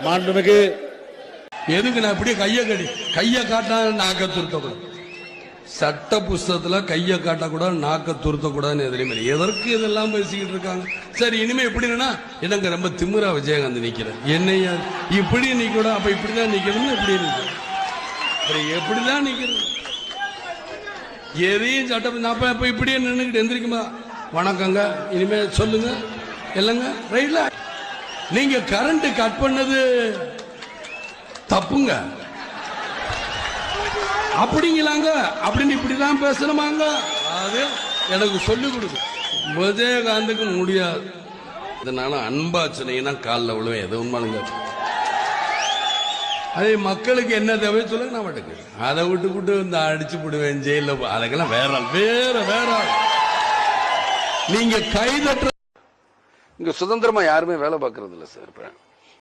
மாண்புமிகு எதுக்கு நான் இப்படியே கையை காட்டினா நாக்க துருத்தக்கூடாது, சட்ட புஸ்தகத்துல கையை காட்டக்கூடாது, நாக்க துருத்தக்கூடாதுன்னு எதிரிமே. எதற்கு இதெல்லாம் பேசிக்கிட்டு இருக்காங்க? சரி, இனிமே எப்படின்னா எனக்கு ரொம்ப திமிரா விஜயகாந்த் நிக்கிறேன், என்னையா இப்படி நிக்கணும், அப்ப இப்படிதான் நிக்கணும்னு எப்படி நிக்க, எப்படிதான் நிக்கிறது? எதையும் சட்டம் அப்ப இப்படியே நின்றுக்கிட்டு எந்திரிக்குமா, வணக்கங்க இனிமே சொல்லுங்க இல்லைங்க ரைட்ல. நீங்க கரண்ட் கட் பண்ணது தப்புங்க அப்படிங்களாங்க, அப்படின்னு இப்படிதான் பேசணுமாங்க? அது எனக்கு சொல்லிக் கொடுக்கு. விஜயகாந்துக்கு முடியாது. இதனால அன்பா சொன்னீங்கன்னா காலில் விழுவேன், எது உண்மைங்க. அதே மக்களுக்கு என்ன தேவை சொல்லுங்க, நான் மட்டுக்கு அதை விட்டு இந்த அடிச்சு விடுவேன் ஜெயில, அதுக்கெல்லாம் வேற நீங்க கைதற்ற. இங்க சுதந்திரமா யாருமே வேலை பார்க்கறது இல்லை சார்.